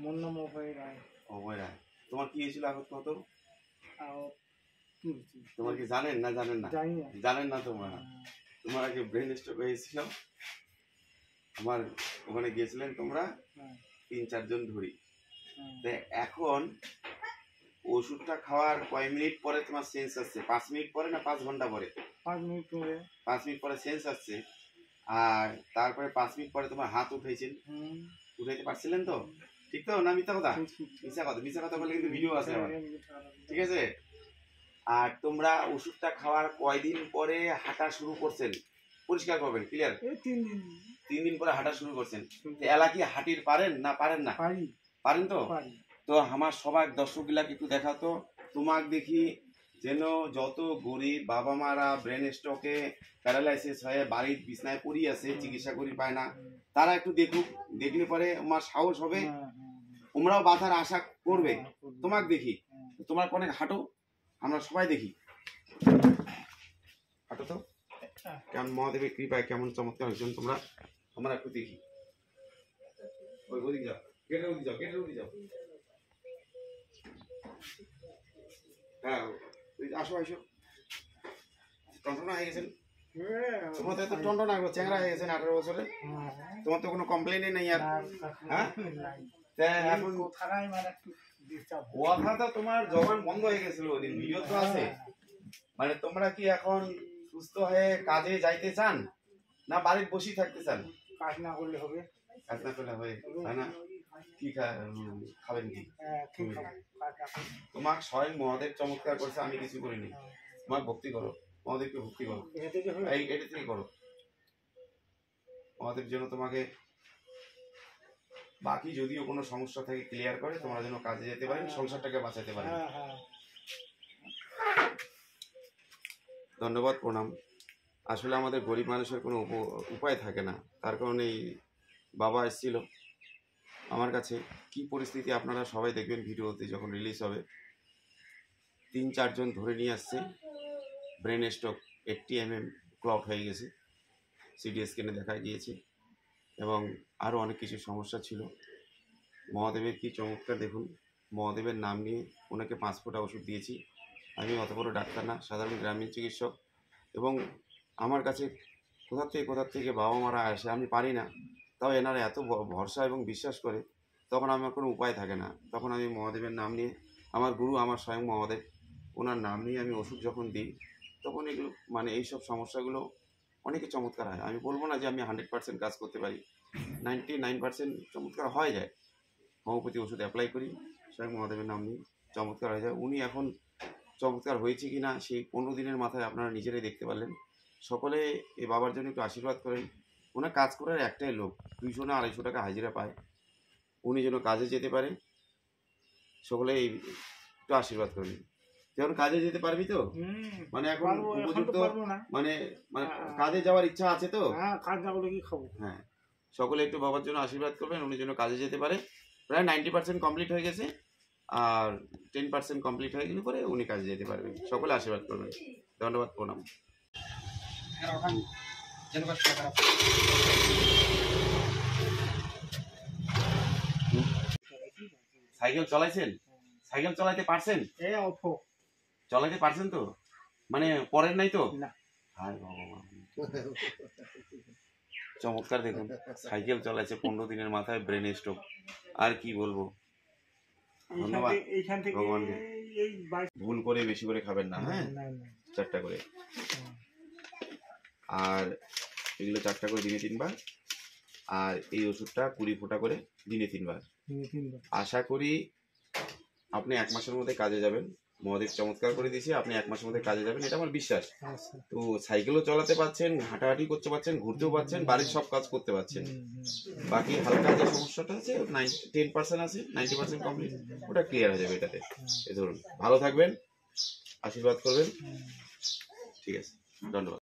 মোর নাম অভয় রায়। অভয় রায়। তোমার কি হয়েছিল আগত কত? কি তোমার কি জানেন না জানেন না? জানেন না তোমরা? তোমার আগে ব্রেন স্ট্রোক হয়েছিল, আমার ওখানে গিয়েছিলেন তোমরা 3-4 জন ধরি। এখন ওষুধটা খাওয়ার কয় মিনিট পরে তোমার সেন্স আসছে? 5 মিনিট পরে না 5 ঘন্টা পরে? 5 মিনিট পরে। 5 মিনিট পরে সেন্স আসছে। আর তারপরে 5 মিনিট পরে তোমার হাত উঠাইছেন, উঠাইতে পারছিলেন তো? ঠিক তো না মিথ্যা কথা? মিথ্যা কথা বলে কিন্তু ভিডিও আছে আমার, ঠিক আছে? আর তোমরা ওষুধটা খাওয়ার কয়দিন পরে হাঁটা শুরু করছেন? পরিষ্কার করবেন, ক্লিয়ার? 3 দিন পরে হাঁটা শুরু করছেন। এলা কি হাঁটির পারেন না পারেন না? পারেন তো? তো আমার সবাই দর্শক গুলাকে একটু দেখাতো, তোমাক দেখি যেন যত গরিব বাবা মারা ব্রেন স্ট্রোকে প্যারালাইসিস হয়ে বাড়ির বিছনায় পড়ি আছে, চিকিৎসা করি পায় না, তারা একটু দেখুক, দেখলে পরে আমার সাহস হবে, তোমরাও বাঁচার আশা করবে। তোমাক দেখি, তোমার অনেক হাঁটো, আমরা সবাই দেখি, হাঁটো তো কেমন মহাদেবের কৃপায় কেমন চমৎকার হয়েছেন তোমরা, আমরা একটু দেখি। ওই ওদিকে যাও, গেটের ওদিকে যাও, গেটের ওদিকে যাও। হ্যাঁ আসো আসো। টনটনা হয়ে গেছেন তোমার তো, এত টনটনা চ্যাংরা হয়ে গেছেন 18 বছরে, তোমার তো কোনো কমপ্লেনই নেই আর। হ্যাঁ এখন কথা তো তোমার জবান বন্ধ হয়ে গেছিল, ভিডিও তো আছে। মানে তোমরা কি এখন সুস্থ হয়ে কাজে যাইতে চান না বাড়ির বসেই থাকতে চান? কাজ না করলে হবে, কাজ না করলে হবে, তাই না? কি খাবেন কি? তোমার স্বয়ং মহাদেব চমৎকার করছে, আমি কিছু করিনি। তোমার ভক্তি করো, মহাদেবকে ভক্তি করো, এই এটা থেকে করো। মহাদেব যেন তোমাকে বাকি যদিও কোনো সমস্যা থাকে ক্লিয়ার করে, তোমরা যেন কাজে যেতে পারেন, সংসারটাকে বাঁচাতে পারেন। ধন্যবাদ, প্রণাম। আসলে আমাদের গরিব মানুষের কোনো উপায় থাকে না, তার কারণে এই বাবা এসেছিল আমার কাছে। কি পরিস্থিতি আপনারা সবাই দেখবেন ভিডিওতে যখন রিলিজ হবে। 3-4 জন ধরে নিয়ে আসছে, ব্রেন স্ট্রোক 80 mm ক্লট হয়ে গেছে, সিটি স্ক্যানে দেখা গিয়েছে, এবং আরও অনেক কিছু সমস্যা ছিল। মহাদেবের কি চমৎকার দেখুন, মহাদেবের নাম নিয়ে ওনাকে 5 ফোঁটা ওষুধ দিয়েছি। আমি অত বড় ডাক্তার না, সাধারণ গ্রামীণ চিকিৎসক, এবং আমার কাছে কোথা থেকে বাবা মারা আসে, আমি পারি না, তাও এনারা এত ভরসা এবং বিশ্বাস করে, তখন আমার কোনো উপায় থাকে না। তখন আমি মহাদেবের নাম নিয়ে, আমার গুরু আমার স্বয়ং মহাদেব, ওনার নাম নিয়ে আমি ওষুধ যখন দিই, তখন এগুলো মানে এইসব সমস্যাগুলো অনেকে চমৎকার হয়। আমি বলবো না যে আমি 100% কাজ করতে পারি, 99% চমৎকার হয়ে যায়। হোমিওপ্যাথি ওষুধ অ্যাপ্লাই করি, স্বয়ং মহাদেবের নাম নিয়ে চমৎকার হয়ে যায়। উনি এখন চমৎকার হয়েছে কি না সেই 15 দিনের মাথায় আপনারা নিজেরাই দেখতে পারলেন। সকলে এই বাবার জন্য একটু আশীর্বাদ করেন। ওনার কাজ করার একটাই লোক, 200 না 250 টাকা হাজিরা পায়, উনি যেন কাজে যেতে পারে। সকলে একটু আশীর্বাদ করবেন। যেমন কাজে যেতে পারবি তো? মানে এখন উপযুক্ত মানে কাজে যাওয়ার ইচ্ছা আছে তো? কাজ না করলে কি খাবো? হ্যাঁ, সকলে একটু বাবার জন্য আশীর্বাদ করবেন, উনি যেন কাজে যেতে পারে। প্রায় 90% কমপ্লিট হয়ে গেছে, আর 10% কমপ্লিট হয়ে গেলে পরে উনি কাজে যেতে পারবেন। সকলে আশীর্বাদ করবেন। ধন্যবাদ, প্রণাম। সাইকেল চলাইছেন? সাইকেল চালাইতে পারছেন? চালাইতে পারছেন তো? মানে পরের নাই তো? হায় ভগবান, চমৎকার দেখুন, সাইকেল চালাইছে 15 দিনের মাথায়, ব্রেন স্ট্রোক। আর কি বলবো, ধন্যবাদ ভগবানকে। ভুল করে বেশি করে খাবেন না, হ্যাঁ? 4টা করে, আর এগুলো 4টা করে দিনে 3 বার, আর এই ওষুধটা 20 ফোঁটা করে দিনে 3 বার। আশা করি আপনি 1 মাসের মধ্যে কাজে যাবেন। মহাদেব চমৎকার করে দিয়েছি, আপনি 1 মাসের মধ্যে কাজে যাবেন, এটা আমার বিশ্বাস। তো সাইকেলও চালাতে পারছেন, হাঁটাহাঁটি করতে পারছেন, ঘুরতেও পারছেন, বাড়ির সব কাজ করতে পারছেন। বাকি হালকা যে সমস্যাটা আছে 10% আছে, 90% কমপ্লিট, ওটা ক্লিয়ার হয়ে যাবে এটাতে। এই ধরুন, ভালো থাকবেন, আশীর্বাদ করবেন, ঠিক আছে, ধন্যবাদ।